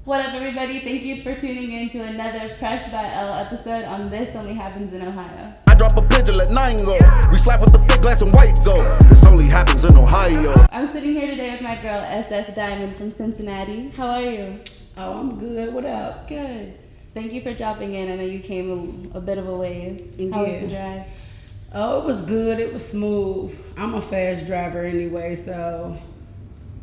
What up, everybody? Thank you for tuning in to another Press by Elle episode on This Only Happens in Ohio. I drop a pigeon, let 9 go. We slap with the thick glass and white go. This only happens in Ohio. I'm sitting here today with my girl, SS Diamond from Cincinnati. How are you? Oh, I'm good. What up? Good. Thank you for dropping in. I know you came a bit of a ways. How was the drive? Oh, it was good. It was smooth. I'm a fast driver anyway, so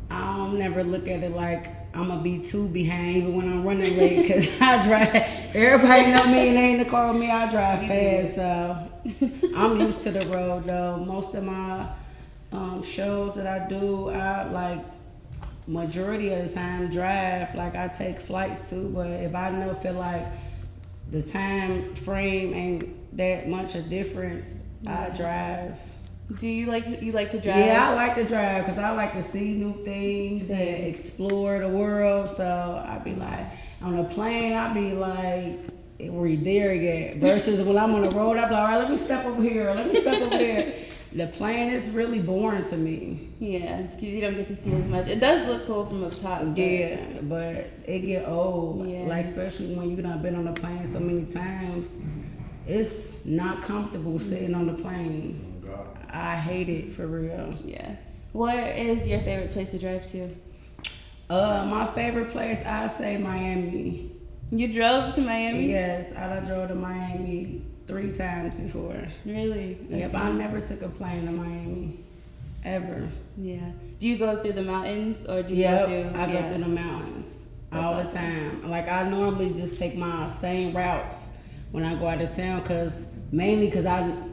I don't never look at it like I'm gonna be too behind even when I'm running late, because I drive. Everybody know me and they in the car with me. I drive fast, so I'm used to the road though. Most of my shows that I do, I like majority of the time drive. Like I take flights too, but if I feel like the time frame ain't that much a difference, I drive. Do you like to drive? Yeah, I like to drive because I like to see new things and explore the world. So I be like, on a plane, I be like, we're there yet. Versus when I'm on the road, I be like, all right, let me step over here, let me step over there. The plane is really boring to me. Yeah, because you don't get to see as much. It does look cool from up top. Yeah, but it get old. Yeah. Like especially when you done been on the plane so many times, it's not comfortable sitting on the plane. I hate it for real. Yeah. Where is your favorite place to drive to? My favorite place, I say Miami. You drove to Miami? Yes, I done drove to Miami 3 times before. Really? Yep, I never took a plane to Miami, ever. Yeah. Do you go through the mountains or do you Yep, go through? I go through the mountains all the time. Like I normally just take my same routes when I go out of town, mainly because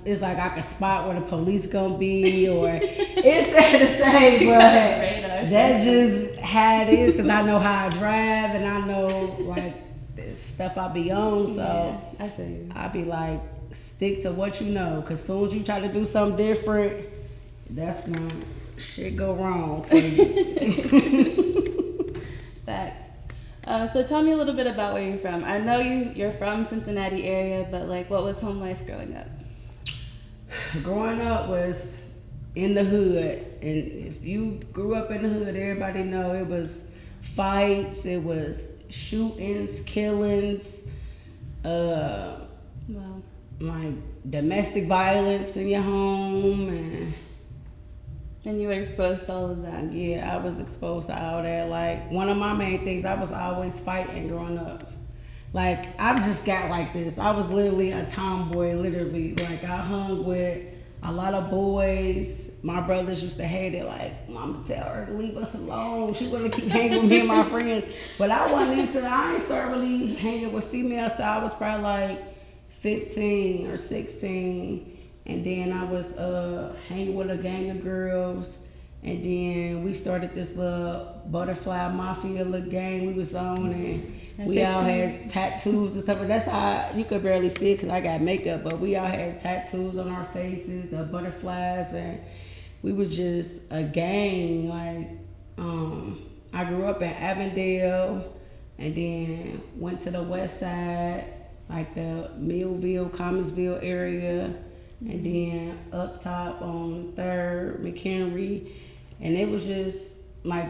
it's like I can spot where the police gonna be, or it's sad to say, but that's just how it is, because I know how I drive and I know like the stuff I be on, so yeah, I feel you. I be like, stick to what you know, because soon as you try to do something different, that's gonna shit go wrong for you. Fact. So tell me a little bit about where you're from. I know you're from Cincinnati area, but like, what was home life growing up? Growing up was in the hood, and if you grew up in the hood, everybody know it was fights, it was shootings, killings, like domestic violence in your home, and you were exposed to all of that. Yeah, I was exposed to all that. Like one of my main things, I was always fighting growing up. Like I just got like this. I was literally a tomboy, literally. Like I hung with a lot of boys. My brothers used to hate it. Like, Mama tell her to leave us alone. She wanna keep hanging with me and my friends. But I ain't started really hanging with females till I was probably like 15 or 16. And then I was hanging with a gang of girls. And then we started this little butterfly mafia little gang we was on. And we all had tattoos and stuff. And that's how you could barely see it because I got makeup. But we all had tattoos on our faces, the butterflies. And we were just a gang. Like, I grew up in Avondale. And then went to the west side, like the Millville, Commonwealth area. And then up top on 3rd, McHenry. And it was just like,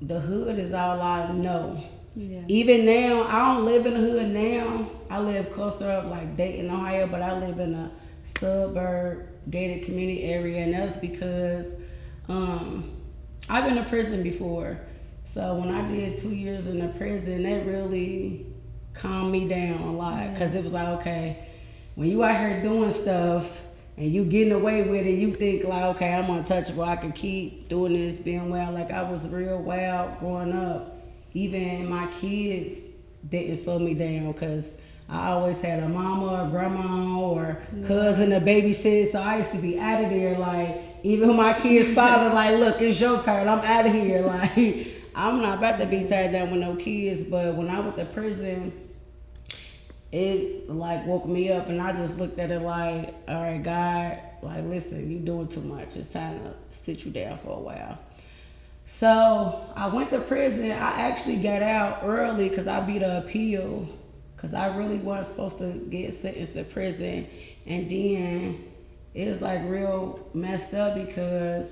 the hood is all I know. Yeah. Even now, I don't live in the hood now. I live closer up like Dayton, Ohio, but I live in a suburb gated community area. And that's because I've been to prison before. So when I did 2 years in the prison, that really calmed me down a lot. Because it was like, okay, when you out here doing stuff and you getting away with it, you think like, okay, I'm untouchable. I can keep doing this, being wild. Like I was real wild growing up. Even my kids didn't slow me down because I always had a mama or grandma or cousin to babysit. So I used to be out of there. Like even my kid's father, like, look, it's your turn. I'm out of here. Like I'm not about to be tied down with no kids. But when I went to prison, it like woke me up, and I just looked at it like, all right, God, like, listen, you doing too much. It's time to sit you down for a while. So I went to prison. I actually got out early because I beat an appeal because I really wasn't supposed to get sentenced to prison. And then it was like real messed up because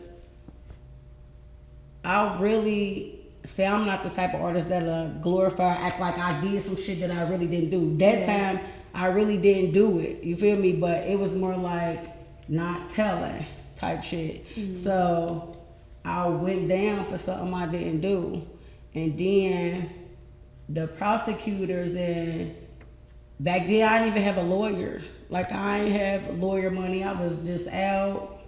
I really say I'm not the type of artist that'll glorify, act like I did some shit that I really didn't do. That time I really didn't do it. You feel me? But it was more like not telling type shit. So I went down for something I didn't do, and then the prosecutors, and back then I didn't even have a lawyer. Like I ain't have lawyer money. I was just out,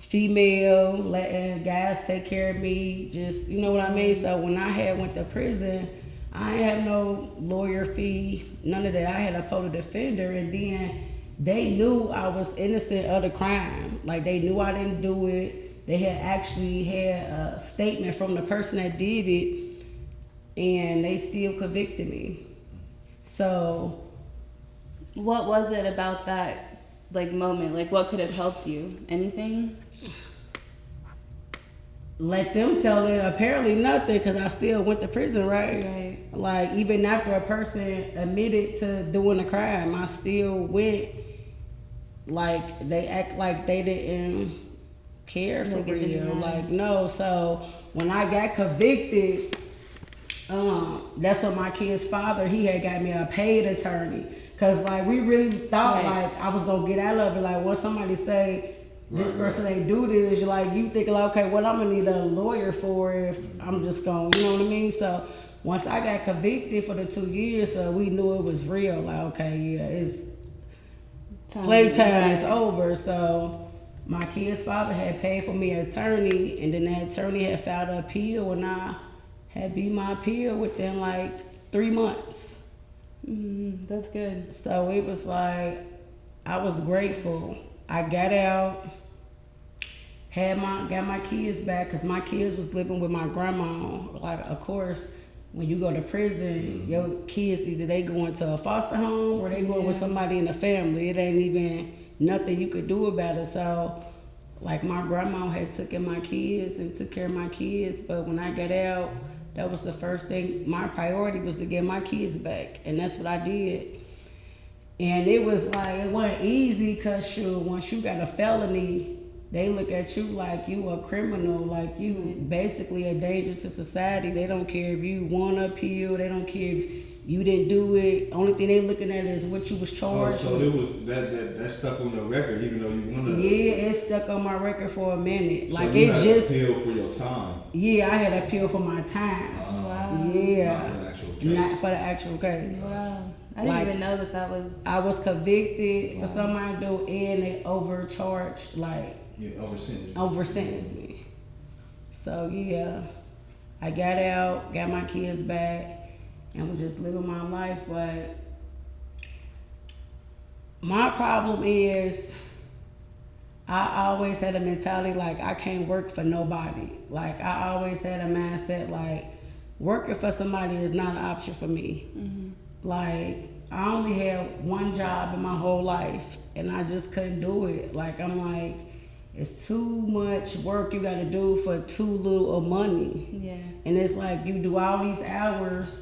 female, letting guys take care of me. Just, you know what I mean? So when I went to prison, I ain't have no lawyer fee, none of that. I had a public defender, and then they knew I was innocent of the crime. Like they knew I didn't do it. They had actually had a statement from the person that did it, and they still convicted me. So what was it about that like moment? Like what could have helped you? Anything? Let them tell it. Apparently nothing, because I still went to prison, right? Right. Like even after a person admitted to doing a crime, I still went. Like they act like they didn't care for real. Like no. So when I got convicted, that's what my kid's father, he had got me a paid attorney. Cause like we really thought like I was gonna get out of it. Like once somebody say this person ain't do this, like you thinking like, okay, what I'm gonna need a lawyer for if I'm just gonna, you know what I mean? So once I got convicted for the 2 years, so we knew it was real. Like okay, yeah, it's playtime is over. So my kid's father had paid for me an attorney, and then that attorney had filed an appeal, and I had beat my appeal within like 3 months. That's good. So it was like, I was grateful. I got out, got my kids back, because my kids was living with my grandma. Like, of course, when you go to prison, your kids, either they go into a foster home or they go with somebody in the family. It ain't even nothing you could do about it. So, like, my grandma had took in my kids and took care of my kids. But when I got out, that was the first thing. My priority was to get my kids back, and that's what I did. And it was like, it wasn't easy, because sure, once you got a felony, they look at you like you a criminal, like you basically a danger to society. They don't care if you won an appeal, they don't care if you didn't do it. Only thing they looking at is what you was charged. So it was that stuck on the record, even though you won it. Yeah, it stuck on my record for a minute. So like you it had just appeal for your time. Yeah, I had appeal for my time. Wow. Yeah. Not for the actual case. Not for the actual case. Wow. I didn't even know that was. I was convicted for something I do, and they overcharged, like. Yeah, Oversentenced me. So yeah, I got out, got my kids back, and was just living my life. But my problem is, I always had a mentality like I can't work for nobody. Like I always had a mindset like working for somebody is not an option for me. Like I only had one job in my whole life, and I just couldn't do it. Like I'm like, it's too much work you gotta do for too little of money. Yeah. And it's like you do all these hours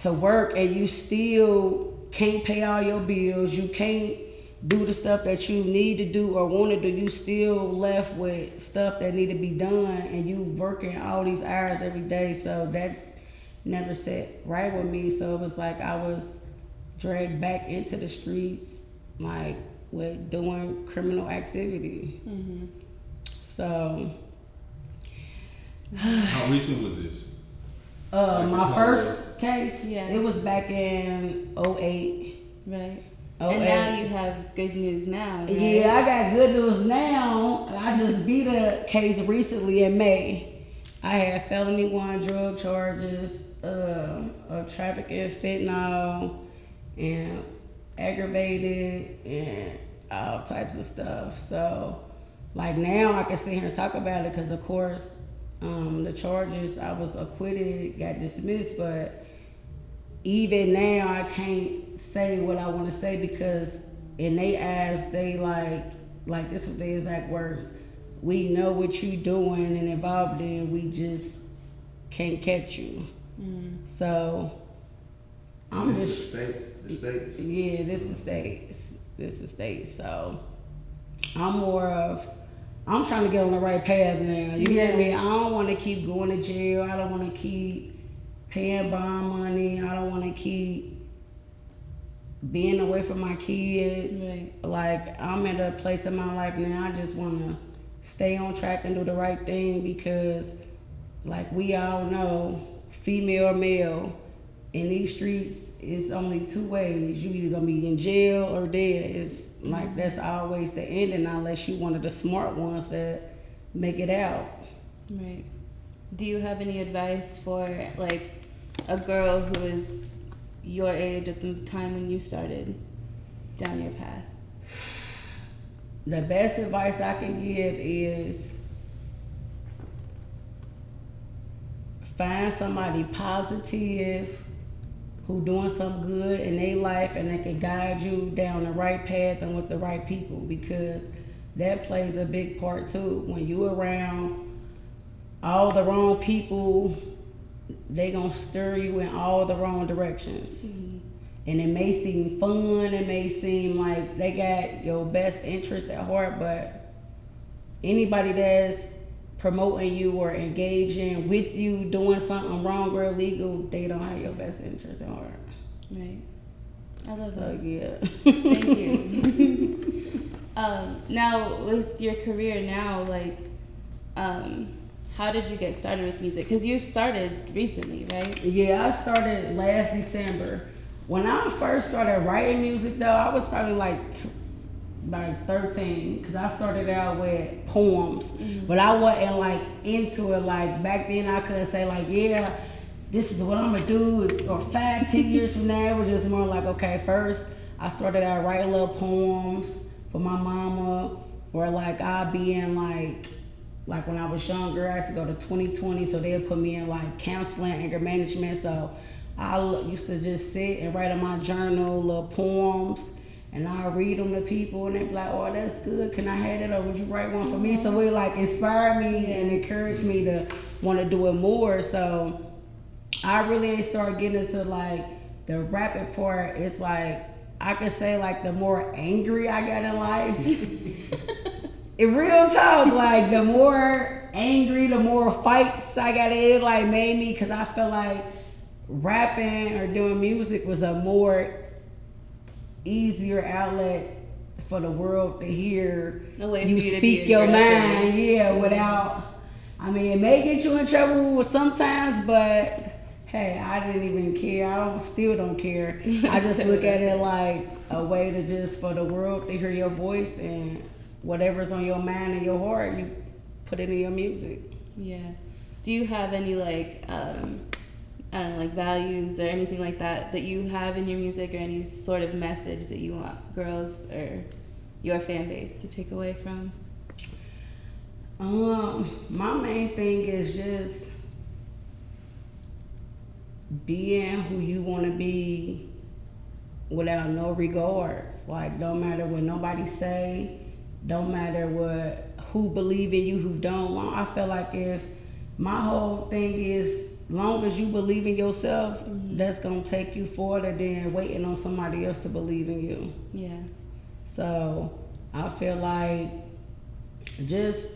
to work, and you still can't pay all your bills. You can't do the stuff that you need to do or want to do. You still left with stuff that need to be done, and you working all these hours every day. So that never sat right with me. So it was like I was dragged back into the streets, like with doing criminal activity. So how recent was this? My first case, Yeah. it was back in 08. Right. 08. And now you have good news now, right? Yeah, I got good news now. I just beat a case recently in May. I had felony 1 drug charges, of trafficking fentanyl, and aggravated, and all types of stuff. So, like now I can sit here and talk about it, because of course, the charges, I was acquitted, got dismissed, but even now I can't say what I want to say, because in they eyes, they like this was the exact words. We know what you doing and involved in, we just can't catch you. So I'm this just the states. Yeah, this is states. So I'm more of I'm trying to get on the right path now. You hear me? I don't want to keep going to jail. I don't want to keep paying bond money. I don't want to keep being away from my kids. Right. Like, I'm at a place in my life now, I just want to stay on track and do the right thing because, like we all know, female or male, in these streets, it's only two ways. You either gonna be in jail or dead. It's like that's always the ending unless you one of the smart ones that make it out. Right. Do you have any advice for like a girl who is your age at the time when you started down your path? The best advice I can give is find somebody positive who doing something good in their life and that can guide you down the right path and with the right people, because that plays a big part too. When you around all the wrong people, they gonna stir you in all the wrong directions. And it may seem fun, it may seem like they got your best interest at heart, but anybody that's promoting you or engaging with you doing something wrong or illegal, they don't have your best interest at heart. Right. I love So that. yeah. Thank you. Now with your career now, like, how did you get started with music? Because you started recently, right? Yeah, I started last December. When I first started writing music though, I was probably like about 13, because I started out with poems, but I wasn't like into it. Like back then I couldn't say like, yeah, this is what I'm gonna do, or 5-10 years from now. It was just more like, okay, first I started out writing little poems for my mama, or like I'd be in like when I was younger, I used to go to 2020, so they'd put me in like counseling, anger management. So I used to just sit and write in my journal little poems, and I read them to people, and they'd be like, oh, that's good, can I have it, or would you write one for me? So it like inspired me and encouraged me to want to do it more. So I really ain't started getting into like the rapping part. It's like, I could say like the more angry I got in life, in real talk, like the more angry, the more fights I got in, it like made me, because I felt like rapping or doing music was a more easier outlet for the world to hear you speak your mind, without, I mean, it may get you in trouble sometimes, but hey, I didn't even care. Still don't care. I just look at it like a way to just for the world to hear your voice, and whatever's on your mind and your heart, you put it in your music. Yeah. Do you have any like I don't know, like values or anything like that that you have in your music, or any sort of message that you want girls or your fan base to take away from? My main thing is just being who you want to be without no regards. Like, don't matter what nobody say, don't matter who believe in you, who don't. I feel like if my whole thing is, long as you believe in yourself, that's gonna take you further than waiting on somebody else to believe in you. Yeah. So I feel like just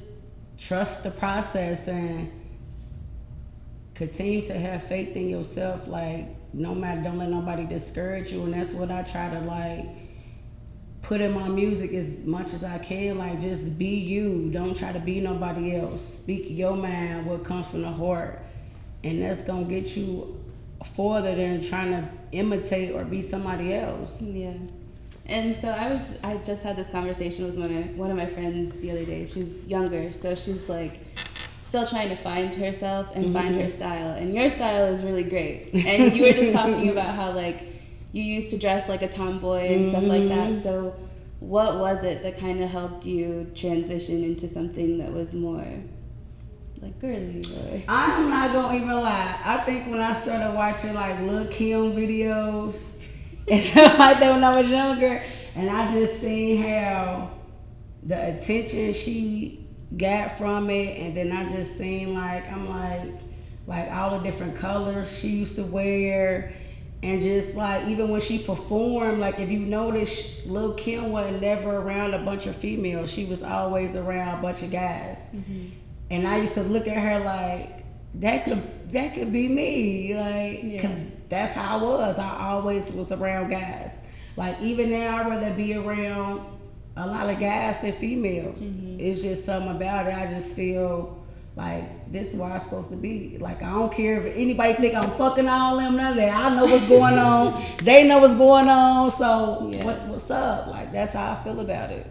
trust the process and continue to have faith in yourself. Like, no matter, don't let nobody discourage you. And that's what I try to like put in my music as much as I can. Like, just be you. Don't try to be nobody else. Speak your mind, what comes from the heart. And that's gonna get you further than trying to imitate or be somebody else. Yeah. And so I just had this conversation with one of my friends the other day. She's younger, so she's like still trying to find herself and find her style. And your style is really great. And you were just talking about how like you used to dress like a tomboy and stuff like that. So what was it that kind of helped you transition into something that was more like girly? Or I'm not gonna even lie. I think when I started watching like Lil' Kim videos and stuff like that when I was younger, and I just seen how the attention she got from it, and then I just seen like, I'm like all the different colors she used to wear, And just like, even when she performed, like if you notice, Lil' Kim wasn't never around a bunch of females. She was always around a bunch of guys. Mm-hmm. And I used to look at her like, that could be me. Like, cause that's how I was. I always was around guys. Like even now, I'd rather be around a lot of guys than females. Mm-hmm. It's just something about it. I just feel like this is where I'm supposed to be. Like I don't care if anybody think I'm fucking all them, none of that. I know what's going on. They know what's going on. So what's up? Like that's how I feel about it.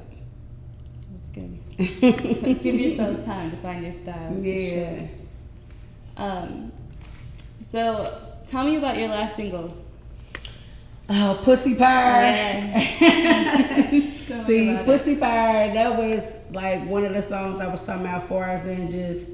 That's good. So give yourself time to find your style. Yeah. Sure. So tell me about your last single. Oh, Pussy Pie. Yeah. See, Pussy Pie, that was like one of the songs I was talking about for us, and just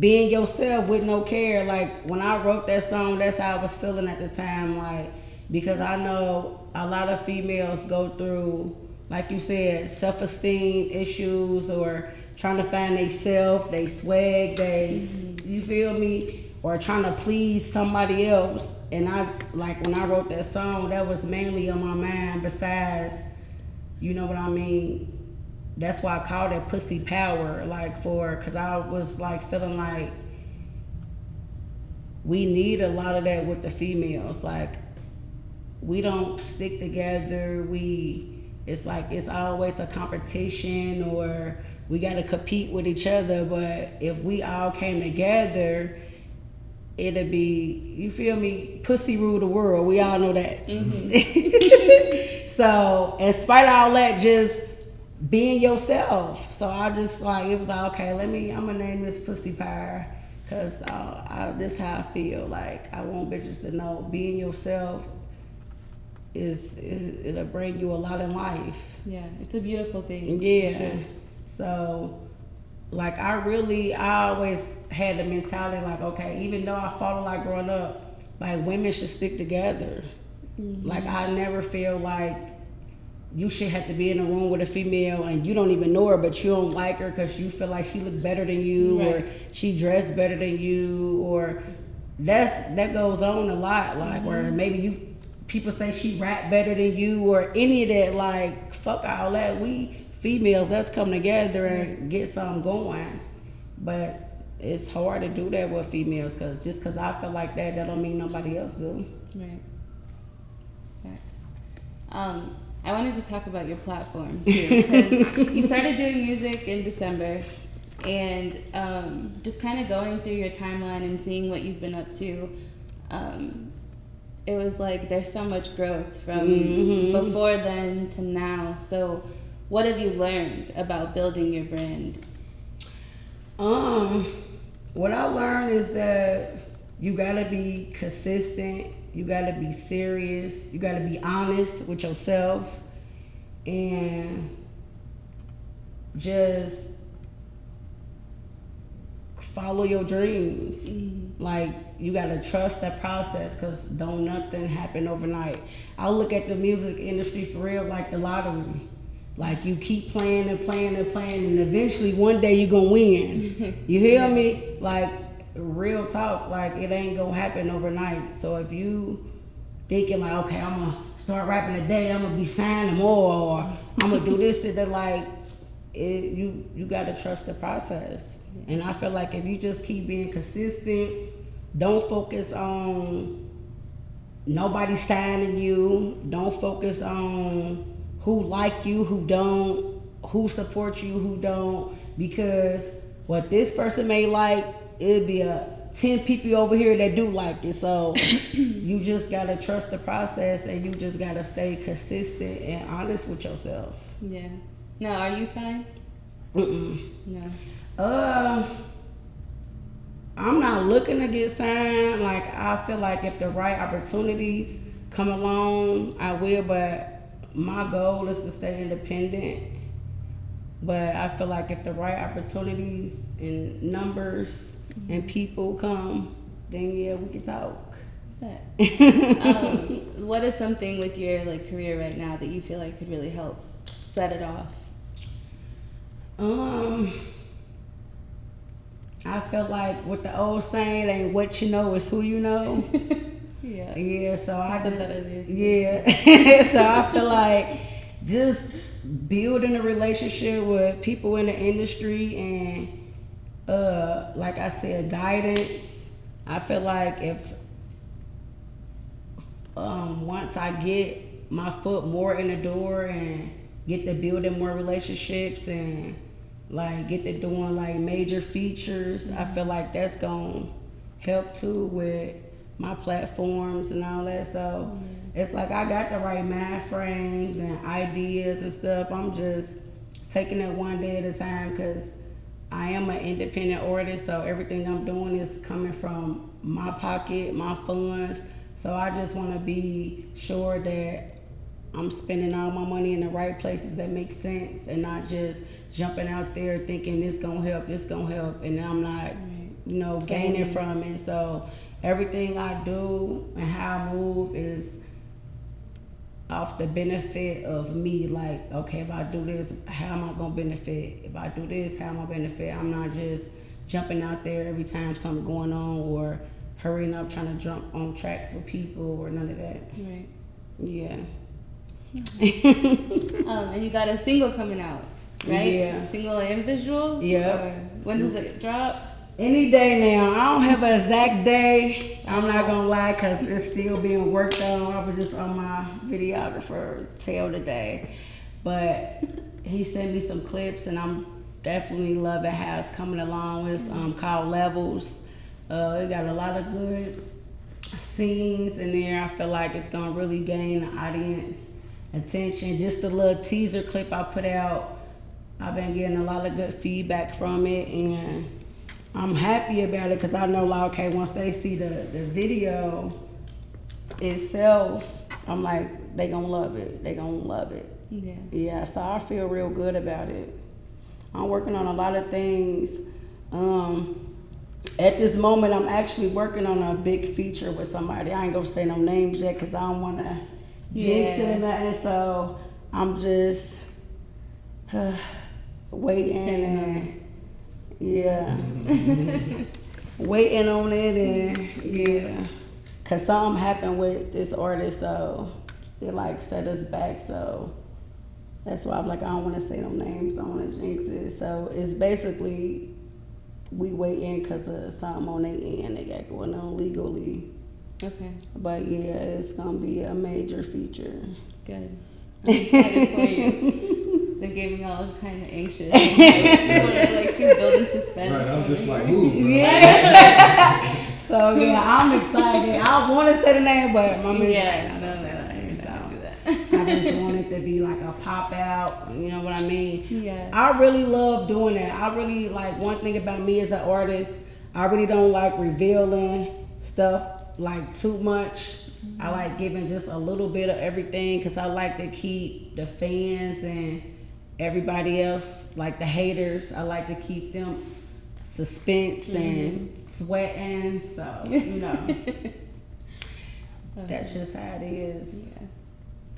being yourself with no care. Like when I wrote that song, that's how I was feeling at the time. Like, because I know a lot of females go through, like you said, self-esteem issues or trying to find they self, they swag, you feel me? Or trying to please somebody else. And I, like when I wrote that song, that was mainly on my mind besides, you know what I mean? That's why I called it Pussy Power, like cause I was like feeling like we need a lot of that with the females. Like we don't stick together. It's like it's always a competition or we gotta compete with each other. But if we all came together, it'll be, you feel me, pussy rule the world. We all know that. Mm-hmm. So, in spite of all that, just being yourself. So I just like, it was like, okay, I'm gonna name this Pussy Pie. Cause this how I feel. Like, I want bitches to know being yourself it'll bring you a lot in life. Yeah, it's a beautiful thing. Yeah. Sure. So, like I always had the mentality like, okay, even though I fought a lot growing up, like women should stick together. Mm-hmm. Like I never feel like you should have to be in a room with a female and you don't even know her, but you don't like her because you feel like she look better than you, right, or she dressed better than you, or that goes on a lot. Like, mm-hmm, or maybe people say she rap better than you or any of that. Like, fuck all that. We females, let's come together and get something going. But it's hard to do that with females because just because I feel like that don't mean nobody else do. Right. Facts. I wanted to talk about your platform too. You started doing music in December, and just kind of going through your timeline and seeing what you've been up to. It was like there's so much growth from, mm-hmm, before then to now. So what have you learned about building your brand? What I learned is that you gotta be consistent, you gotta be serious, you gotta be honest with yourself, and just follow your dreams. Mm-hmm. Like, you gotta trust that process because don't nothing happen overnight. I look at the music industry for real like the lottery. Like, you keep playing and playing and playing, and eventually one day you gonna win. You hear me? Like, real talk, like, it ain't gonna happen overnight. So if you thinking like, okay, I'm gonna start rapping today, I'm gonna be signing more, or I'm gonna do this to that, like, you gotta trust the process. And I feel like if you just keep being consistent, don't focus on nobody signing you, don't focus on who like you, who don't, who support you, who don't, because what this person may like, it'll be 10 people over here that do like it. So you just gotta trust the process and you just gotta stay consistent and honest with yourself. Yeah. Now, are you signed? No. I'm not looking to get signed. Like, I feel like if the right opportunities come along, I will, but my goal is to stay independent. But I feel like if the right opportunities and numbers, mm-hmm, and people come, then yeah, we can talk. What is something with your career right now that you feel like could really help set it off? I feel like with the old saying, ain't what you know, is who you know. Yeah. Yeah. Yeah, so I Said that earlier. yeah. So I feel like just building a relationship with people in the industry and like I said, guidance. I feel like if once I get my foot more in the door and get to building more relationships and like get to doing like major features, I feel like that's gonna help too with my platforms and all that. So it's like I got the right mind frames and ideas and stuff. I'm just taking it one day at a time because I am an independent artist, so everything I'm doing is coming from my pocket, my funds. So I just want to be sure that I'm spending all my money in the right places that make sense and not just jumping out there thinking this gonna help, and I'm not, you know, gaining from it. So everything I do and how I move is off the benefit of me. Like, okay, if I do this, how am I gonna benefit? If I do this, how am I benefit? I'm not just jumping out there every time something going on or hurrying up trying to jump on tracks with people or none of that. Right. Yeah. And you got a single coming out, right? Yeah. Single and visuals? Yeah. Or when does it drop? Any day now. I don't have an exact day. I'm not gonna lie, cause it's still being worked on. I was just on my videographer tail today, but he sent me some clips, and I'm definitely loving how it's coming along. It's called Levels. It got a lot of good scenes in there. I feel like it's gonna really gain the audience attention. Just a little teaser clip I put out, I've been getting a lot of good feedback from it, and I'm happy about it because I know, like, okay, once they see the video itself, I'm like, they gonna love it. They gonna love it. Yeah. Yeah, so I feel real good about it. I'm working on a lot of things. At this moment, I'm actually working on a big feature with somebody. I ain't gonna say no names yet because I don't want to jinx it or nothing. So I'm just waiting and waiting on it and cause something happened with this artist, so it like set us back. So that's why I'm like, I don't want to say no names. I don't want to jinx it. So it's basically we waiting cause of something on their end they got going on legally. Okay. But yeah, it's gonna be a major feature. Good. I'm excited for you. They gave me all kind of anxious. Like she's building suspense. Right, I'm just like, ooh, bro. Yeah. So yeah, I'm excited. I want to say the name, but my music yeah, don't say the name. So that. I just want it to be like a pop out. You know what I mean? Yeah. I really love doing that. I really like one thing about me as an artist. I really don't like revealing stuff like too much. I like giving just a little bit of everything because I like to keep the fans and everybody else, like the haters, I like to keep them suspense and sweating. So, you know, that's just how it is. Yeah.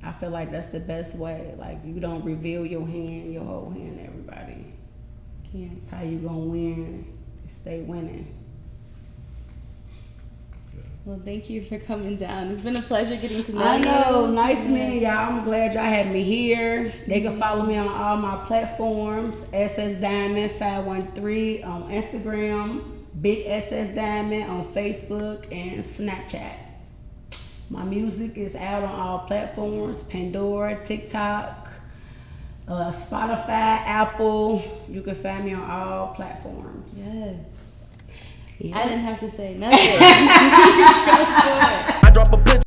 I feel like that's the best way. Like, you don't reveal your whole hand to everybody. It's how you gonna win, stay winning. Well, thank you for coming down. It's been a pleasure getting to know I know, you. nice meeting y'all. I'm glad y'all had me here. They can follow me on all my platforms. SS Diamond 513 on Instagram, Big SS Diamond on Facebook and Snapchat. My music is out on all platforms: Pandora, TikTok, Spotify, Apple. You can find me on all platforms. Yes. Yeah. I didn't have to say nothing.